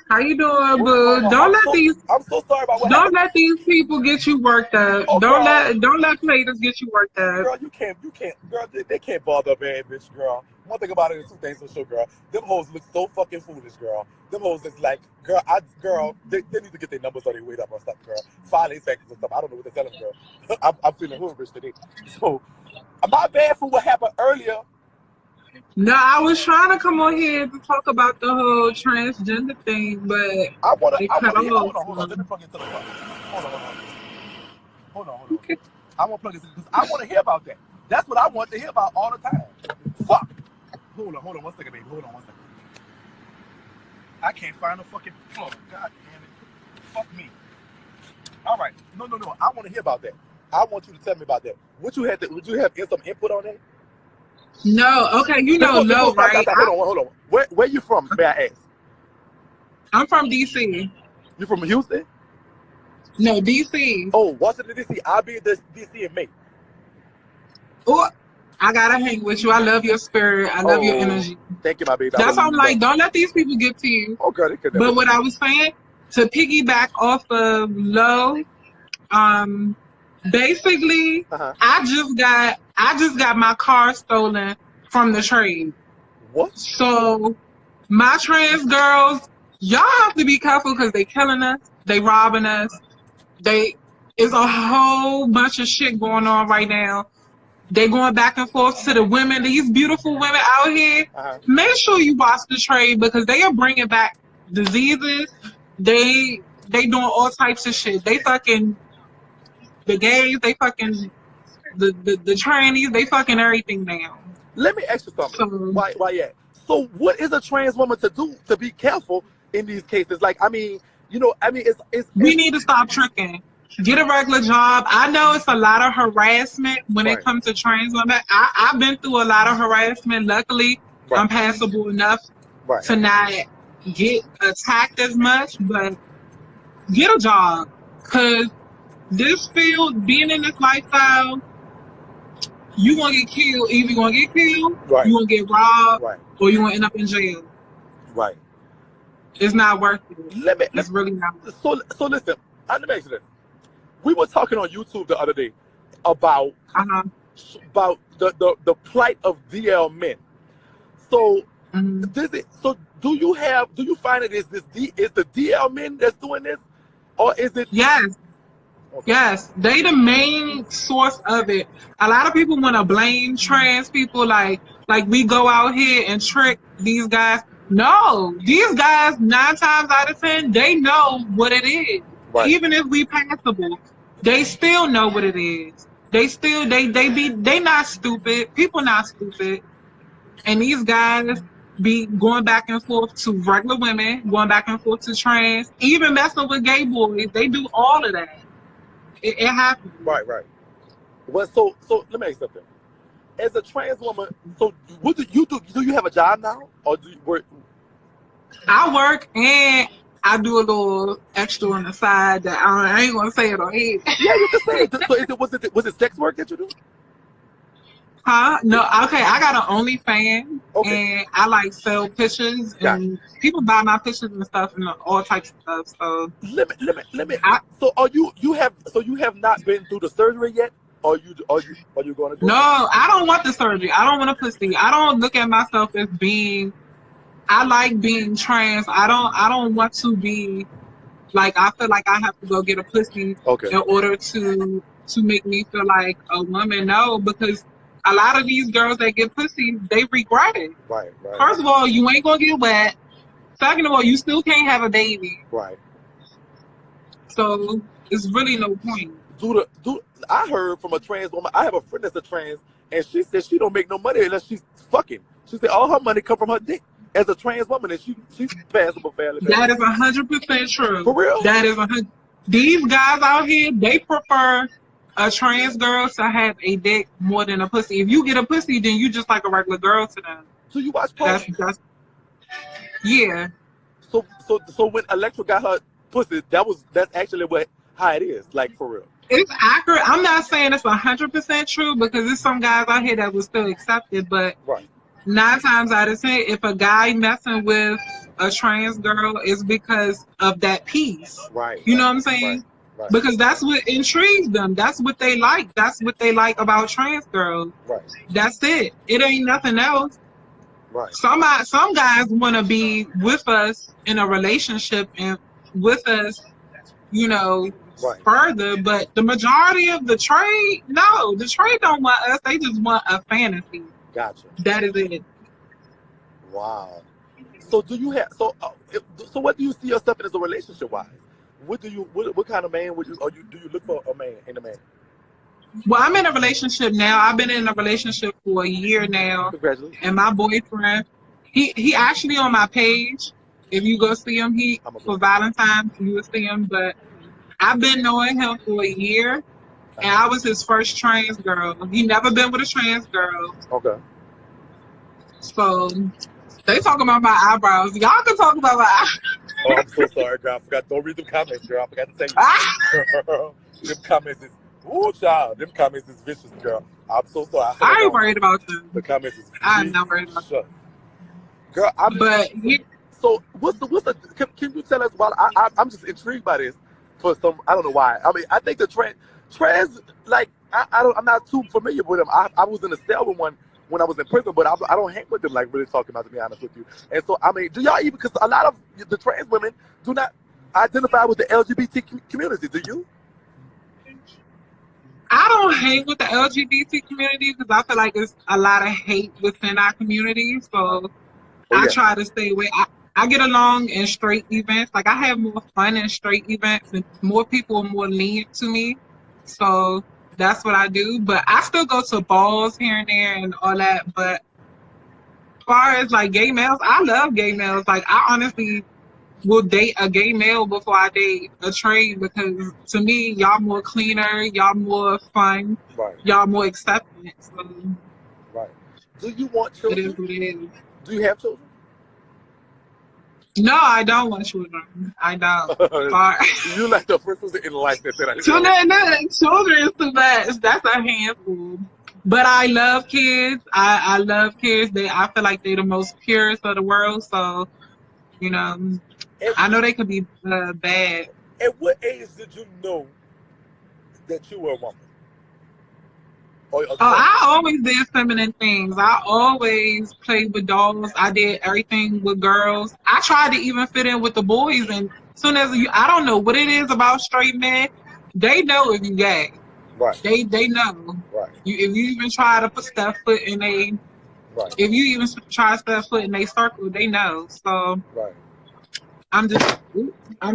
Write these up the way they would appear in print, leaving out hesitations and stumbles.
How you doing, boo? I'm so sorry about what Don't happened. let these people get you worked up. Oh, Don't let platers get you worked up. girl, you can't, girl, they can't bother a bad bitch, girl. One thing about it is two things for sure, girl. Them hoes look so fucking foolish, girl. Them hoes is like, girl, they need to get their numbers or they weight up or stuff, girl. 5 8 seconds or stuff. I don't know what they're telling, girl. I'm feeling hood today. So, my bad for what happened earlier. No, I was trying to come on here to talk about the whole transgender thing, but I wanna hear. hold on. Let me plug into the phone. Hold on. Okay. I want to plug this in because I want to hear about that. That's what I want to hear about all the time. Fuck. Hold on 1 second, baby. Hold on 1 second. I can't find a fucking plug. God damn it. Fuck me. All right. No. I want to hear about that. I want you to tell me about that. Would you have some input on that? No. Okay. No, right? Hold on. Where you from? May I ask? I'm from DC. You from Houston? No, DC. Oh, Washington DC. I'll be in DC in May. Oh, I gotta hang with you. I love your spirit. I love your energy. Thank you, my baby. That's why I'm like, don't let these people get to you. Oh, girl, they could never. But what I was saying, to piggyback off of Low, basically, I just got my car stolen from the trade. What? So my trans girls, y'all have to be careful because they killing us, they robbing us, it's a whole bunch of shit going on right now. They going back and forth to the women, these beautiful women out here. Make sure you watch the trade because they are bringing back diseases. They doing all types of shit. They fucking the gays, they fucking the trannies, they fucking everything now. Let me ask you something. So, why yeah? So what is a trans woman to do to be careful in these cases? Like, it's we need to stop tricking. Get a regular job. I know it's a lot of harassment when it comes to trans women. I've been through a lot of harassment. Luckily, I'm passable enough to not get attacked as much, but get a job. Because this field, being in this lifestyle, you gonna get killed. Either you gonna get killed, you gonna get robbed, or you gonna end up in jail. Right. It's not worth it. It's really not worth it. So listen, let me ask you this. We were talking on YouTube the other day about the plight of DL men. So do you find it is the DL men that's doing this, or is it? Yes. Okay. Yes, they the main source of it. A lot of people want to blame trans people, like we go out here and trick these guys. No, these guys 9 times out of 10 they know what it is. Right. Even if we passable, they still know what it is. They not stupid. People not stupid, and these guys be going back and forth to regular women, going back and forth to trans, even messing with gay boys. They do all of that. It happens. Right. Well, so let me ask you something. As a trans woman, so what do you do? Do you have a job now, or do you work? I work and I do a little extra on the side that I ain't gonna say it on here. Yeah, you can say it. So was it sex work that you do? Huh? No. Okay, I got an OnlyFans, and I like sell pictures, and people buy my pictures and stuff, and all types of stuff. So let me. So you have not been through the surgery yet, or you going to do? No, I don't want the surgery. I don't want a pussy. I don't look at myself as being. I like being trans. I don't want to be like. I feel like I have to go get a pussy in order to make me feel like a woman. No, because a lot of these girls that get pussy, they regret it. Right. First of all, you ain't gonna get wet. Second of all, you still can't have a baby. Right. So it's really no point. I heard from a trans woman. I have a friend that's a trans, and she said she don't make no money unless she's fucking. She said all her money come from her dick. As a trans woman, and she's passable fairly. That is 100% true. For real? That is 100. These guys out here, they prefer a trans girl to have a dick more than a pussy. If you get a pussy, then you just like a regular girl to them. So you watch porn? Yeah. So when Electra got her pussy, that's actually how it is, like for real. It's accurate. I'm not saying it's 100% true because there's some guys out here that will still accept it, but 9 times out of 10, if a guy messing with a trans girl is because of that piece. Right. You know what I'm saying? Right. Because that's what intrigues them. That's what they like. That's what they like about trans girls. Right. That's it. It ain't nothing else. Right. Some guys want to be with us in a relationship and with us, you know, Right. further. But the majority of the trade, no, the trade don't want us. They just want a fantasy. Gotcha. That is it. Wow. So do you have so what do you see yourself in as a relationship wise? What kind of man do you look for a man in a man? Well, I'm in a relationship now. I've been in a relationship for a year now. Congratulations. And my boyfriend, he actually on my page. If you go see him, for Valentine's, you will see him. But I've been knowing him for a year, and I was his first trans girl. He never been with a trans girl. Okay. So they talking about my eyebrows. Y'all can talk about my eyebrows. Oh, I'm so sorry, girl. I forgot. Don't read them comments, girl. I forgot to tell you. Them comments is, ooh, child. Them comments is vicious, girl. I'm so sorry. I ain't worried about them. The comments is vicious. I'm not worried about them. Girl, so what's the can you tell us about, I'm just intrigued by this for some, I don't know why. I mean, I think the trans, like, I'm not too familiar with them. I was in a cell with one when I was in prison, but I don't hang with them, like, really talking about, to be honest with you. And so, I mean, do y'all even, because a lot of the trans women do not identify with the LGBT community, do you? I don't hang with the LGBT community because I feel like it's a lot of hate within our community. So I try to stay away. I get along in straight events. Like, I have more fun in straight events, and more people are more lenient to me. So that's what I do. But I still go to balls here and there and all that. But as far as, like, gay males, I love gay males. Like, I honestly will date a gay male before I date a trade, because to me, y'all more cleaner, y'all more fun, right, y'all more accepting. So, right. Do you want children? It is what it is. Do you have children? No, I don't want children. I don't. You like the first person in life that said I didn't. Children is too much. That's a handful. But I love kids. I love kids. I feel like they're the most purest of the world. So, you know, I know they could be bad. At what age did you know that you were a woman? I always did feminine things. I always played with dolls. I did everything with girls. I tried to even fit in with the boys, and as soon as I don't know what it is about straight men, they know if you gay. Right. They know. Right. If you even try to step foot in if you even try to step foot in their circle, they know. So right. I'm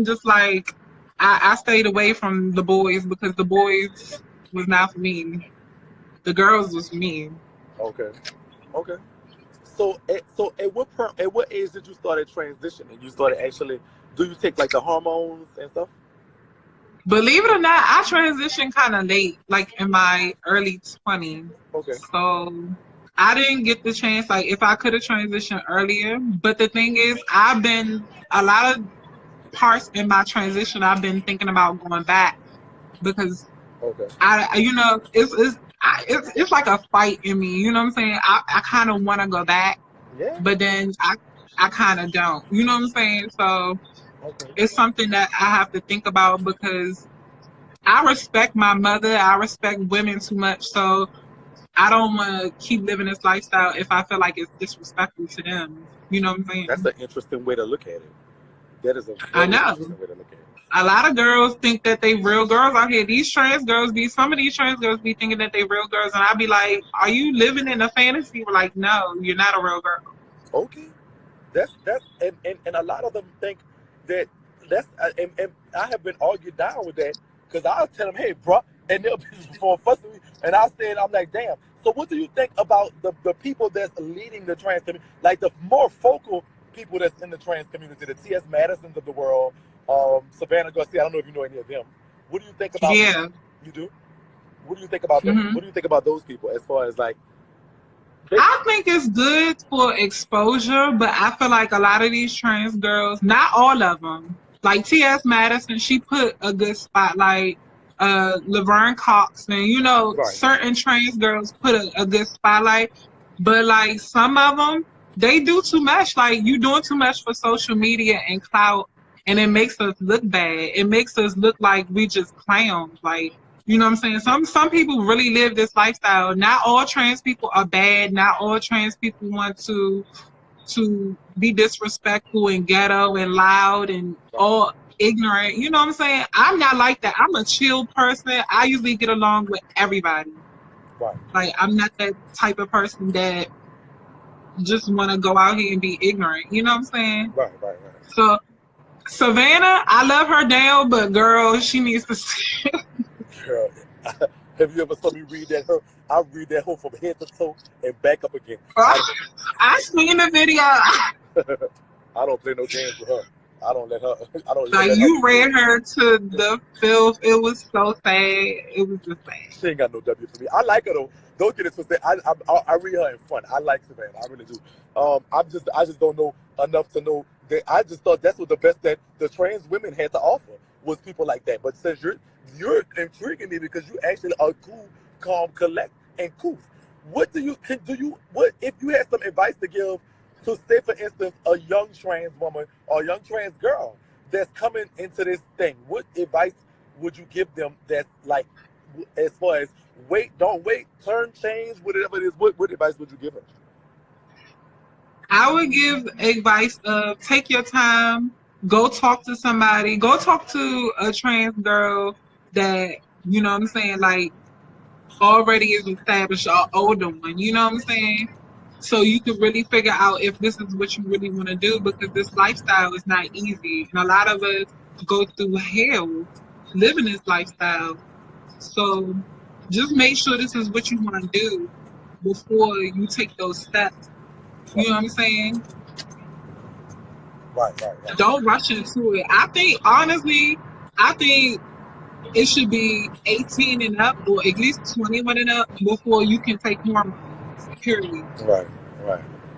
just like, I stayed away from the boys because the boys was not for me. The girls was me. Okay. So at what age did you start transitioning? You started actually, do you take like the hormones and stuff? Believe it or not, I transitioned kind of late, like in my early 20s. Okay. So I didn't get the chance, like, if I could have transitioned earlier. But the thing is, a lot of parts in my transition, I've been thinking about going back because it's like a fight in me. You know what I'm saying? I kind of want to go back, but then I kind of don't. You know what I'm saying? So it's something that I have to think about because I respect my mother. I respect women too much. So I don't want to keep living this lifestyle if I feel like it's disrespectful to them. You know what I'm saying? That's an interesting way to look at it. That is I know. Interesting way to look at it. A lot of girls think that they real girls out here. Some of these trans girls be thinking that they real girls, and I be like, are you living in a fantasy? We're like, no, you're not a real girl. Okay. That's and a lot of them think that and I have been argued down with that because I'll tell them, hey, bro, and they'll be for fussing me, and I'm like, damn. So what do you think about the people that's leading the trans community, like the more focal people that's in the trans community, the T.S. Madisons of the world, Savannah Garcia? I don't know if you know any of them. What do you think about? Yeah, you do. What do you think about them? Mm-hmm. What do you think about those people as far as like? I think it's good for exposure, but I feel like a lot of these trans girls, not all of them, like T.S. Madison, she put a good spotlight. Laverne Cox, and certain trans girls put a good spotlight, but like some of them, they do too much. Like, you doing too much for social media and clout, and it makes us look bad. It makes us look like we just clowns. Like, you know what I'm saying? Some people really live this lifestyle. Not all trans people are bad. Not all trans people want to be disrespectful and ghetto and loud and all ignorant. You know what I'm saying? I'm not like that. I'm a chill person. I usually get along with everybody. Right. Like, I'm not that type of person that just want to go out here and be ignorant. You know what I'm saying? Right. So Savannah, I love her down, but girl, she needs to see. Girl, have you ever saw me read that her? I read that whole from head to toe and back up again. I seen the video. I don't play no games with her. I don't let her. I don't. Like, you read her to the filth. It was so sad. It was just sad. She ain't got no W for me. I like her though. Don't get it twisted. I read her in fun. I like Savannah. I really do. I just don't know enough to know that. I just thought that's what the best that the trans women had to offer was people like that. But since you're intriguing me because you actually are cool, calm, collect, and cool. What if you had some advice to give to, say, for instance, a young trans woman or a young trans girl that's coming into this thing? What advice would you give them that's like, as far as don't wait, turn, change, whatever it is? What advice would you give her? I would give advice of take your time, go talk to somebody, go talk to a trans girl that, you know what I'm saying, like, already is established, or older one, you know what I'm saying? So you can really figure out if this is what you really want to do, because this lifestyle is not easy. And a lot of us go through hell living this lifestyle. So just make sure this is what you want to do before you take those steps. You know what I'm saying? Right. Don't rush into it. I think, honestly, it should be 18 and up, or at least 21 and up, before you can take hormones, period. Right.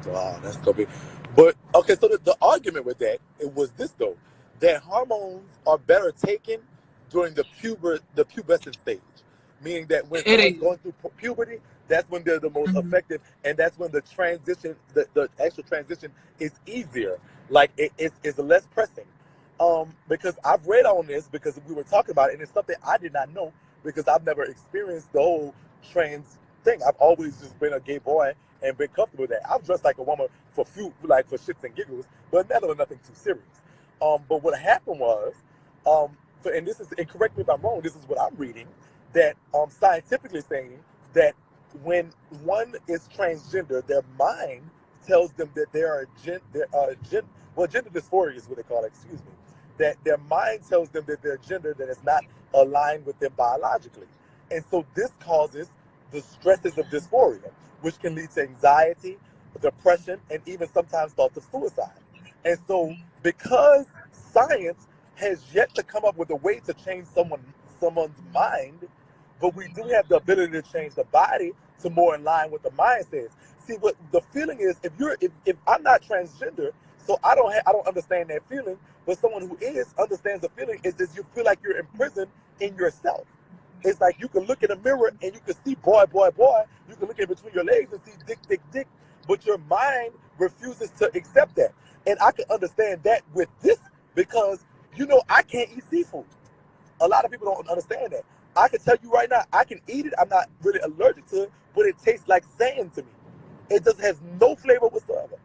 Wow, that's gonna be. But okay, so the argument with that, it was this though, that hormones are better taken during the pubescent stage, meaning that when someone's going through puberty, that's when they're the most effective, and that's when the transition, the actual transition is easier. Like it's less pressing. Because I've read on this because we were talking about it, and it's something I did not know because I've never experienced the whole trans thing. I've always just been a gay boy and been comfortable with that. I've dressed like a woman for shits and giggles, but never nothing too serious. But what happened was, and correct me if I'm wrong, this is what I'm reading, that scientifically saying that when one is transgender, their mind tells them that gender dysphoria is what they call it, excuse me, that their mind tells them that their gender that is not aligned with them biologically. And so this causes the stresses of dysphoria, which can lead to anxiety, depression, and even sometimes thoughts of suicide. And so because science has yet to come up with a way to change someone's mind, but we do have the ability to change the body to more in line with the mind says. See, what the feeling is, if I'm not transgender, so I don't understand that feeling, but someone who understands the feeling is that you feel like you're imprisoned in yourself. It's like you can look in a mirror and you can see boy. You can look in between your legs and see dick, but your mind refuses to accept that. And I can understand that with this because, I can't eat seafood. A lot of people don't understand that. I can tell you right now, I can eat it. I'm not really allergic to it, but it tastes like sand to me. It just has no flavor whatsoever.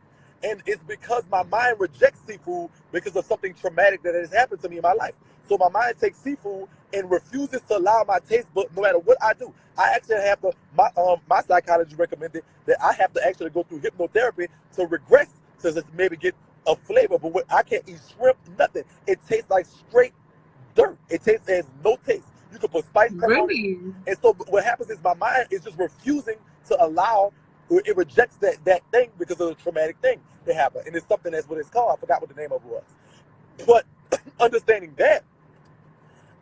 And it's because my mind rejects seafood because of something traumatic that has happened to me in my life. So my mind takes seafood and refuses to allow my taste bud, no matter what I do. I actually have to, my psychologist recommended that I have to actually go through hypnotherapy to regress, to just maybe get a flavor. But I can't eat shrimp, nothing. It tastes like straight dirt. It has no taste. You can put spice pepper on it. And so what happens is my mind is just refusing to allow, it rejects that thing because of the traumatic thing that happened. And it's something that's what it's called. I forgot what the name of it was. But understanding that,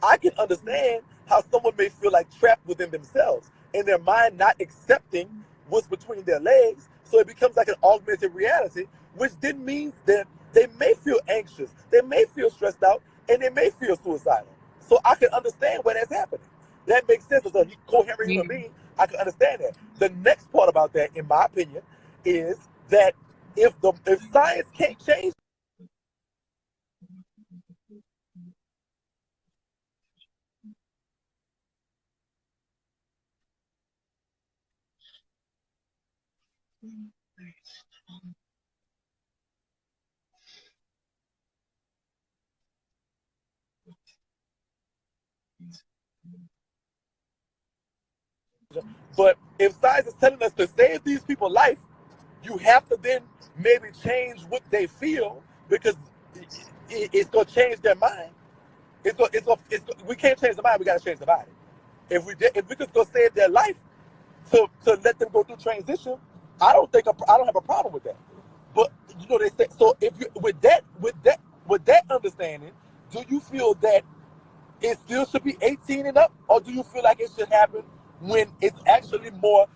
I can understand how someone may feel like trapped within themselves and their mind not accepting what's between their legs. So it becomes like an augmented reality, which then means that they may feel anxious, they may feel stressed out, and they may feel suicidal. So I can understand where that's happening. That makes sense. As a coherent human being, I can understand that. The next part about that, in my opinion, is that if science can't change, but if science is telling us to save these people's life, you have to then maybe change what they feel because it's going to change their mind. We can't change the mind. We got to change the body. If we just go save their life to let them go through transition, I don't have a problem with that. But you know, they say, so if you with that understanding, do you feel that it still should be 18 and up, or do you feel like it should happen when it's actually more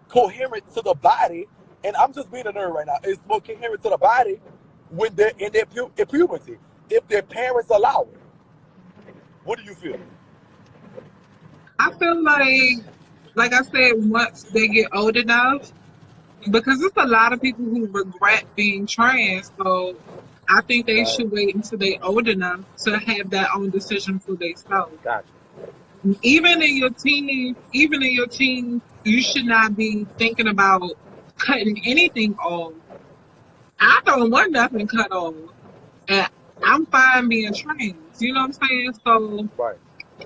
coherent to the body? And I'm just being a nerd right now. It's more coherent to the body when they're in their puberty, if their parents allow it. What do you feel? I feel like I said, once they get old enough, because there's a lot of people who regret being trans. So I think they should wait until they're old enough to have that own decision for themselves. Gotcha. Even in your teens, you should not be thinking about cutting anything off. I don't want nothing cut off, and I'm fine being trans. You know what I'm saying? So Right.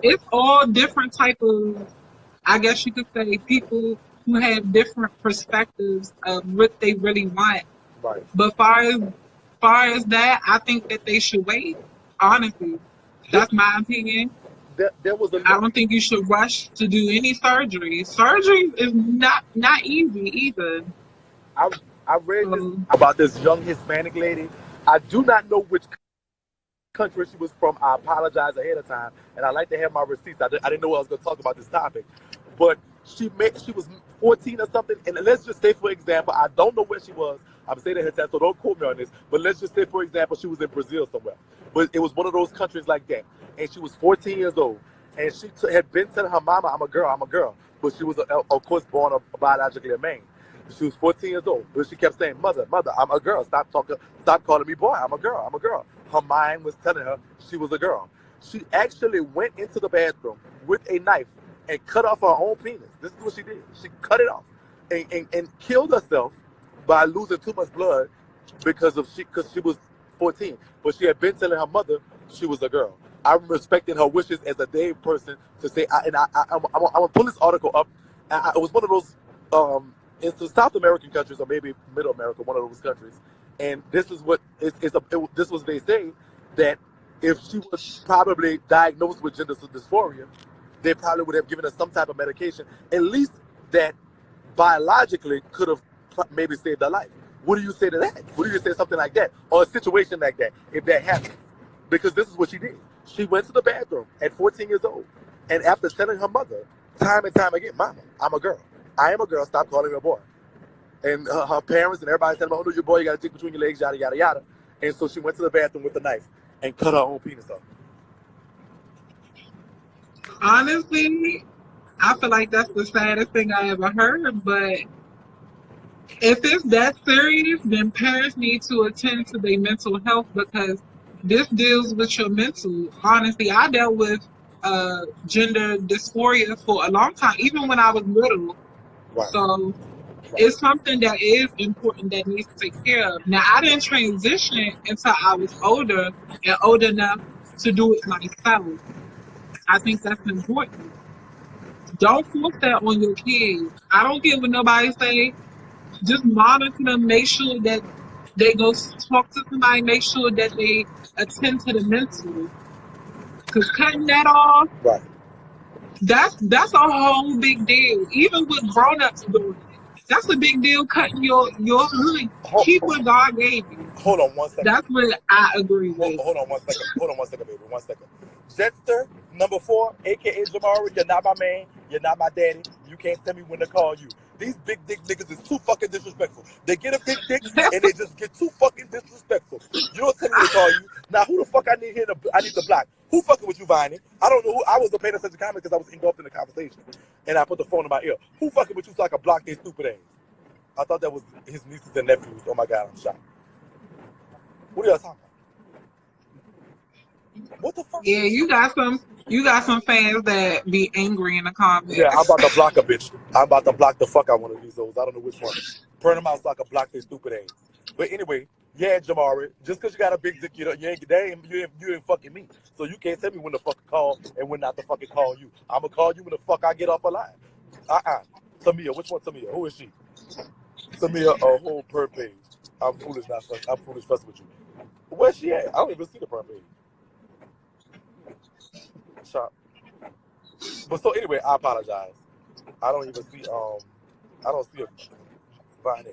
it's all different type of, I guess you could say, people who have different perspectives of what they really want. Right. But far as that, I think that they should wait. Honestly, that's my opinion. There was I don't think you should rush to do any surgery. Surgery is not easy either. I read this about this young Hispanic lady. I do not know which country she was from. I apologize ahead of time, and I like to have my receipts. I didn't know I was going to talk about this topic, but she was 14 or something. And let's just say, for example, I don't know where she was. I'm saying her test, so don't quote me on this. But let's just say, for example, she was in Brazil somewhere. But it was one of those countries like that, and she was 14 years old, and she had been telling her mama, "I'm a girl," but she was, of course, born biologically a man. She was 14 years old, but she kept saying, "Mother, I'm a girl. Stop calling me boy. I'm a girl." Her mind was telling her she was a girl. She actually went into the bathroom with a knife and cut off her own penis. This is what she did. She cut it off and killed herself by losing too much blood because she was 14. But she had been telling her mother she was a girl. I'm respecting her wishes as a gay person to say, I'm gonna pull this article up. It was one of those in some South American countries, or maybe Middle America, one of those countries. And this is what this was they say, that if she was probably diagnosed with gender dysphoria, they probably would have given her some type of medication, at least that biologically could have maybe saved her life. What do you say to that? What do you say to something like that, or a situation like that, if that happens? Because this is what she did. She went to the bathroom at 14 years old, and after telling her mother time and time again, "Mama, I'm a girl. I am a girl. Stop calling me a boy." And her parents and everybody said, "Oh no, your boy, you got a dick between your legs, yada yada yada." And so she went to the bathroom with a knife and cut her own penis off. Honestly, I feel like that's the saddest thing I ever heard. But if it's that serious, then parents need to attend to their mental health, because this deals with your mental. Honestly, I dealt with gender dysphoria for a long time, even when I was little. Right. So it's something that is important that needs to take care of. Now, I didn't transition until I was older and old enough to do it myself. I think that's important. Don't force that on your kids. I don't care what nobody say. Just monitor them. Make sure that they go talk to somebody. Make sure that they attend to the mental. Because cutting that off, Right. that's a whole big deal. Even with grown-ups doing it, that's a big deal. Cutting your hood. Keep what God gave you. Hold on one second. That's what I agree with. Hold on one second. Hold on one second, baby. 1 second. Jetster, number 4, a.k.a. Jamari, you're not my man. You're not my daddy. You can't tell me when to call you. These big dick niggas is too fucking disrespectful. They get a big dick and they just get too fucking disrespectful. You don't tell me to call you. Now, who the fuck I need to block? Who fucking with you, Viney? I don't know who. I wasn't paying attention to comment because I was engulfed in the conversation. And I put the phone in my ear. Who fucking with you so I can block their stupid ass? I thought that was his nieces and nephews. Oh my God, I'm shocked. What are y'all talking about? What the fuck? Yeah, you got some fans that be angry in the comments. Yeah, I'm about to block a bitch. I'm about to block the fuck out one of these hoes. I don't know which one. Burn them out so I can block their stupid ass. But anyway, yeah, Jamari, just because you got a big dick, you ain't fucking me. So you can't tell me when to fucking call and when not to fucking call you. I'm going to call you when the fuck I get off a line. Tamia, which one Tamia? Who is she? Tamia, a whole per page. I'm foolish fussing with you. Where's she at? I don't even see the per page. Shop. But so anyway, I apologize. I don't even see I don't see a Vine.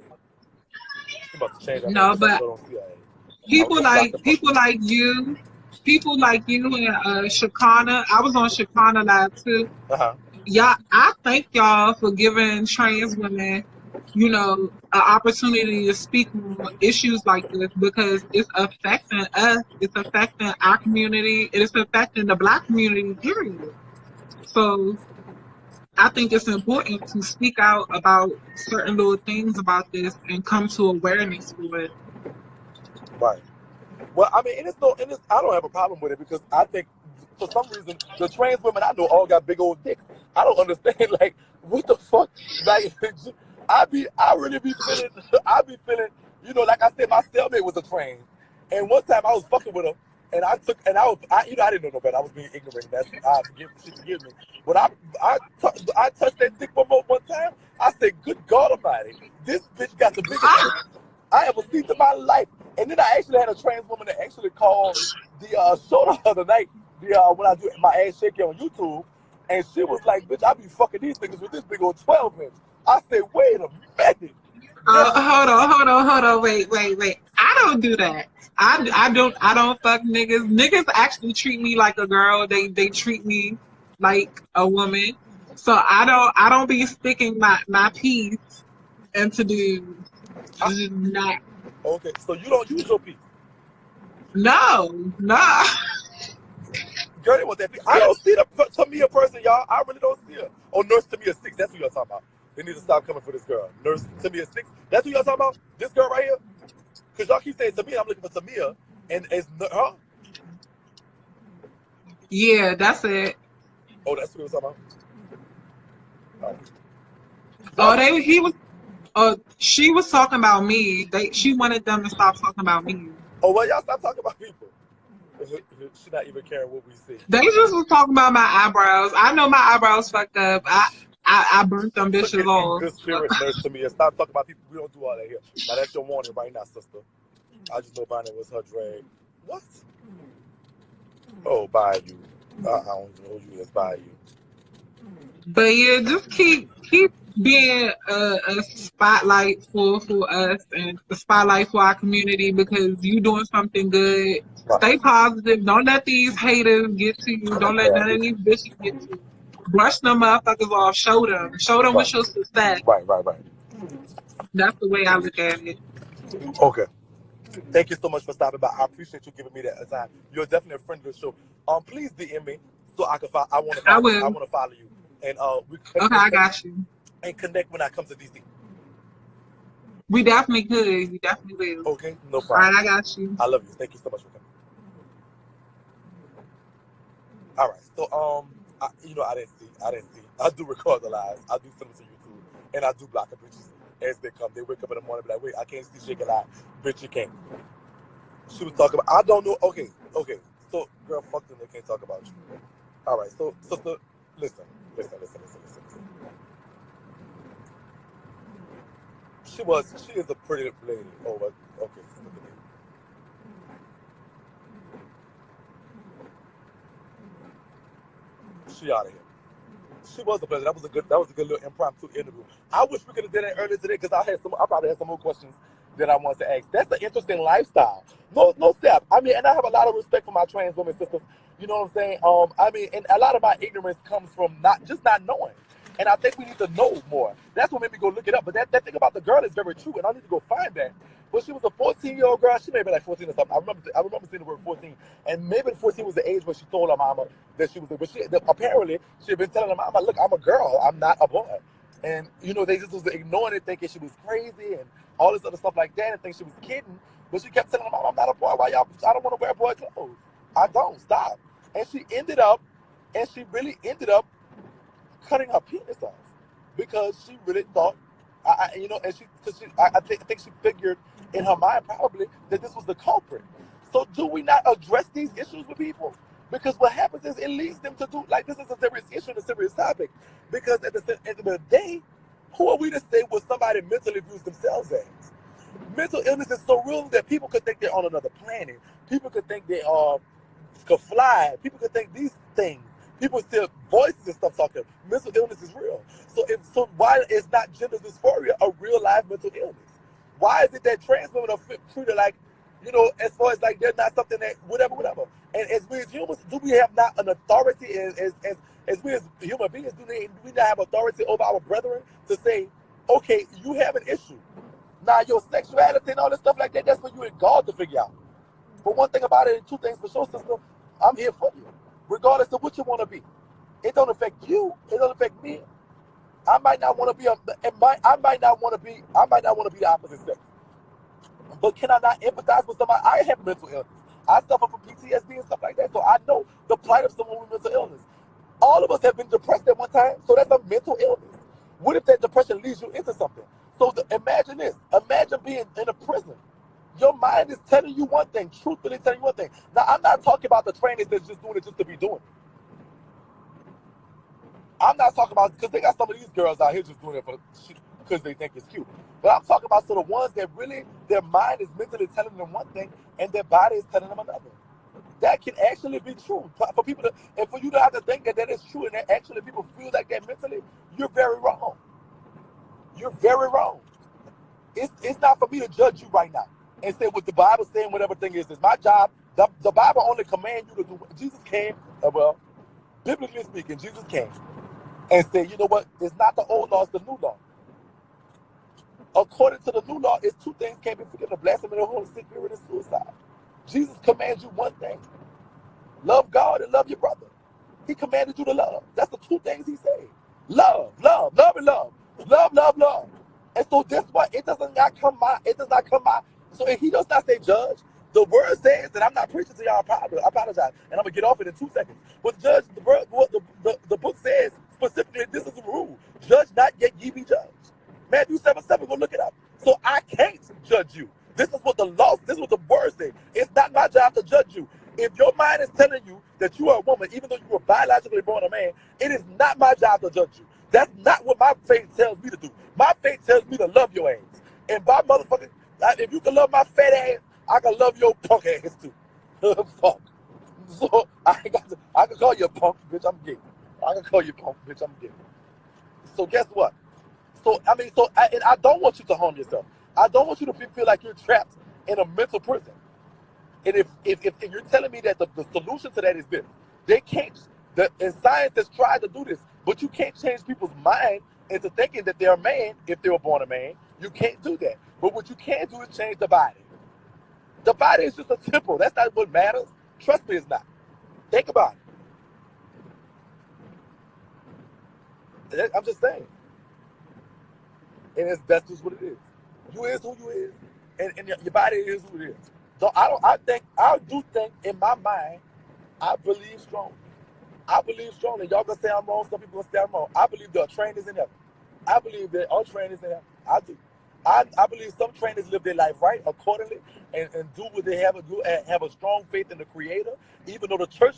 She must have changed her No, name, but I don't see her. people like you and Shakana. I was on Shakana Live too. Y'all, I thank y'all for giving trans women, an opportunity to speak on issues like this, because it's affecting us, it's affecting our community, it's affecting the Black community, period. So I think it's important to speak out about certain little things about this and come to awareness for it. Right. Well, I mean, I don't have a problem with it, because I think for some reason the trans women I know all got big old dicks. I don't understand, like, what the fuck? Like, I be feeling, like I said, my cellmate was a trans, and one time I was fucking with her, and I didn't know no better. I was being ignorant. Forgive me. But I touched that dick one time. I said, "Good God Almighty, this bitch got the biggest dick I ever seen in my life." And then I actually had a trans woman that actually called the show the other night, when I do my ass shaking on YouTube, and she was like, "Bitch, I be fucking these niggas with this big old 12-inch." I said, "Wait a minute." Hold on, wait. I don't do that. I don't fuck niggas. Niggas actually treat me like a girl. They treat me like a woman. So I don't be sticking my piece into dudes. Not. Okay, so you don't use your piece? No. Girl, they want that piece. I don't see the Tamia person, y'all. I really don't see her. Oh, Nurse Tamia 6. That's who y'all talking about. They need to stop coming for this girl. Nurse Tamia 6. That's who y'all talking about? This girl right here? Because y'all keep saying Tamia. I'm looking for Tamia. And it's her? Yeah, that's it. Oh, that's who we was talking about? She was talking about me. She wanted them to stop talking about me. Oh, well, y'all stop talking about people. She not even caring what we see. They just was talking about my eyebrows. I know my eyebrows fucked up. I burnt them bitches off. Good spirit, Nurse Tamia. Stop talking about people. We don't do all that here. Now, that's your warning right now, sister. I just know Bonnie was her drag. What? Oh, by you. I don't even know you as by you. But yeah, just keep being a spotlight for us and the spotlight for our community, because you doing something good. Right. Stay positive. Don't let these haters get to you. Don't let none of these bitches get to you. Brush them motherfuckers off. Show them right. With your success. Right. That's the way I look at it. Okay. Thank you so much for stopping by. I appreciate you giving me that time. You're definitely a friend of the show. Please DM me so I can follow. I want to follow you. And I got you. And connect when I come to DC. We definitely could. We definitely will. Okay, no problem. All right, I got you. I love you. Thank you so much for coming. All right. So I didn't see. I do record the lives. I do send them to YouTube, and I do block the bitches as they come. They wake up in the morning and be like, "Wait, I can't see Shakie live." Bitch, you can't. She was talking about. I don't know. Okay. So, girl, fuck them. They can't talk about you. All right. So, sister, listen. She is a pretty lady. Oh, okay. Look at me. She out of here. She was a pleasure. That was a good little impromptu interview. I wish we could have done it earlier today, because I probably had some more questions that I wanted to ask. That's an interesting lifestyle. No step. I mean, and I have a lot of respect for my trans women sisters. You know what I'm saying? I mean, and a lot of my ignorance comes from not knowing. And I think we need to know more. That's what made me go look it up. But that thing about the girl is very true, and I need to go find that. But she was a 14-year-old girl. She may be like 14 or something. I remember seeing the word 14. And maybe 14 was the age where she told her mama that she was. But apparently, she had been telling her mama, "Look, I'm a girl. I'm not a boy." And, you know, they just was ignoring it, thinking she was crazy and all this other stuff like that, and think she was kidding. But she kept telling them, I'm not a boy. Why y'all? I don't want to wear boy clothes. I don't. Stop. And she really ended up cutting her penis off because she really thought, you know, and I think she figured in her mind probably that this was the culprit. So do we not address these issues with people? Because what happens is it leads them to do, like, this is a serious issue and a serious topic. Because at the end of the day, who are we to say what somebody mentally views themselves as? Mental illness is so real that people could think they're on another planet. People could think they could fly. People could think these things. People still voices and stuff talking. Mental illness is real. So why is not gender dysphoria a real life mental illness? Why is it that trans women are treated like, you know, as far as like they're not something that whatever. And as we as humans, do we have not an authority as we as human beings, do we not have authority over our brethren to say, okay, you have an issue. Now your sexuality and all this stuff like that, that's for you and God to figure out. But one thing about it, two things for sure, sister, I'm here for you. Regardless of what you want to be. It don't affect you, it don't affect me. I might not want to be I might not want to be the opposite sex. But can I not empathize with somebody? I have mental illness. I suffer from PTSD and stuff like that. So I know the plight of someone with mental illness. All of us have been depressed at one time, so that's a mental illness. What if that depression leads you into something? So imagine this. Imagine being in a prison. Your mind is telling you one thing, truthfully telling you one thing. Now, I'm not talking about the trainers that's just doing it just to be doing it. I'm not talking about, because they got some of these girls out here just doing it because they think it's cute. But I'm talking about the ones that really, their mind is mentally telling them one thing and their body is telling them another. That can actually be true. For people to, and for you to have to think that is true and that actually people feel like that mentally, you're very wrong. You're very wrong. It's not for me to judge you right now and say what the Bible saying, whatever thing is. It's my job. The Bible only commands you to do what Jesus came, well, biblically speaking, Jesus came and said, you know what? It's not the old law, it's the new law. According to the new law, it's two things can't be forgiven: blasphemy of the Holy Spirit and suicide. Jesus commands you one thing: love God and love your brother. He commanded you to love. That's the two things he said. Love, love, love, and love. Love, love, love. And so that's why it does not come by. So if he does not say judge, the word says that I'm not preaching to y'all. I apologize. And I'm going to get off it in 2 seconds. But judge, the book says specifically, this is the rule: judge not, yet ye be judged. Matthew 7:7, go look it up. So I can't judge you. This is what the law, this is what the word says. It's not my job to judge you. If your mind is telling you that you are a woman, even though you were biologically born a man, it is not my job to judge you. That's not what my faith tells me to do. My faith tells me to love your ass. And by motherfucking, if you can love my fat ass, I can love your punk ass too. Fuck. So I can call you a punk, bitch, I'm gay. I can call you punk, bitch, I'm gay. So guess what? I don't want you to harm yourself. I don't want you to feel like you're trapped in a mental prison. And if you're telling me that the solution to that is this, they can't, and science has tried to do this, but you can't change people's mind into thinking that they're a man if they were born a man. You can't do that. But what you can do is change the body. The body is just a temple. That's not what matters. Trust me, it's not. Think about it. I'm just saying. And that's just what it is. You is who you is, and your body is who it is. So I do think in my mind, I believe strongly. I believe strongly. Y'all gonna say I'm wrong. Some people gonna say I'm wrong. I believe there are trainers in heaven. I believe there are trainers in heaven. I do. I believe some trainers live their life right accordingly and do what they have to do and have a strong faith in the Creator, even though the church,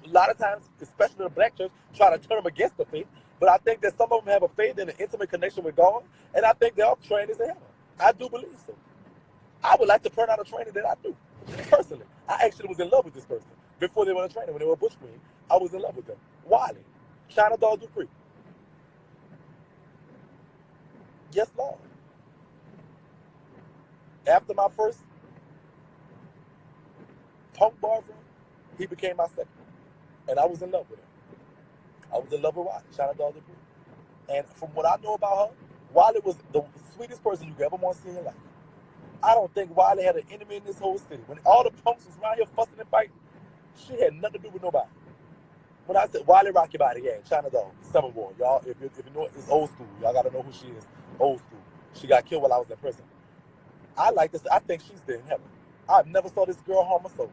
a lot of times, especially the black church, try to turn them against the faith. But I think that some of them have a faith in an intimate connection with God, and I think there are trainers in heaven. I do believe so. I would like to turn out a trainer that I do. Personally, I actually was in love with this person before they were a trainer. When they were a bush queen, I was in love with them. Wiley, China Doll Dupree. Yes, Lord. After my first punk boyfriend, he became my second. And I was in love with him. I was in love with Wiley, China Doll Dupree. And from what I know about her, Wiley was the sweetest person you could ever want to see in your life. I don't think Wiley had an enemy in this whole city. When all the punks was around here fussing and fighting, she had nothing to do with nobody. when I said Wiley Rock Your Body, yeah, China Doll, Summer War, y'all. If you know it's old school, y'all gotta know who she is. Old school. She got killed while I was in prison. I like this. I think she's there in heaven. I've never saw this girl harm a soul.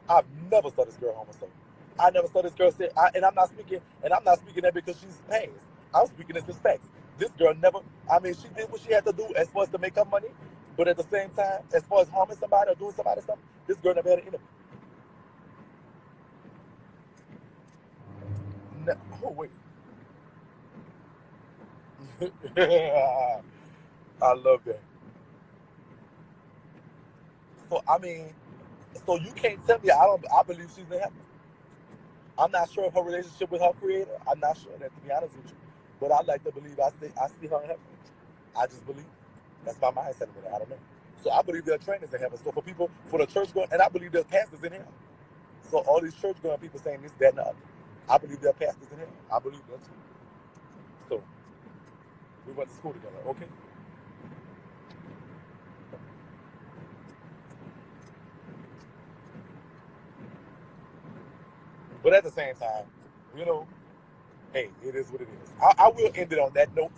I've never saw this girl harm a soul. I never saw this girl say, and I'm not speaking that because she's paying. I'm speaking this as facts. This girl never, I mean, she did what she had to do as far as to make her money, but at the same time, as far as harming somebody or doing somebody something, this girl never had an enemy. No, oh, wait. I love that. So, I mean, so you can't tell me I believe she's in heaven. I'm not sure of her relationship with her creator. I'm not sure that, to be honest with you. But I like to believe I see her in heaven. I just believe. That's my mindset with it. I don't know. So I believe there are trainers in heaven. So for the church going, and I believe there's pastors in hell. So all these church going people saying this, that, and the other. I believe there are pastors in hell. I believe that too. So we went to school together, okay? But at the same time, you know, hey, it is what it is. I will end it on that note.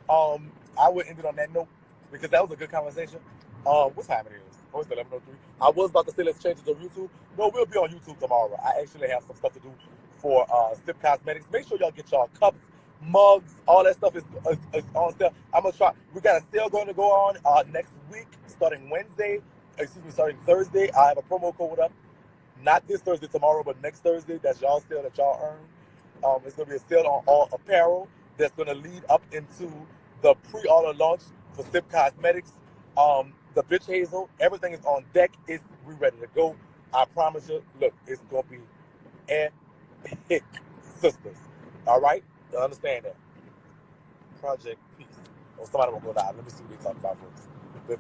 I will end it on that note because that was a good conversation. What time it is? Oh, it's 11:03. I was about to say let's change it to YouTube. No, we'll be on YouTube tomorrow. I actually have some stuff to do for Sip Cosmetics. Make sure y'all get y'all cups, mugs, all that stuff is on sale. I'm gonna try. We got a sale going to go on next week, starting Thursday. I have a promo code up. Not this Thursday, tomorrow, but next Thursday. That's y'all sale that y'all earn. It's going to be a sale on all apparel that's going to lead up into the pre-order launch for Sip Cosmetics. The Bitch Hazel, everything is on deck. We ready to go. I promise you, look, it's going to be epic, sisters. All right? You understand that? Project Peace. Oh, somebody will go live. Let me see what they talk about first. Before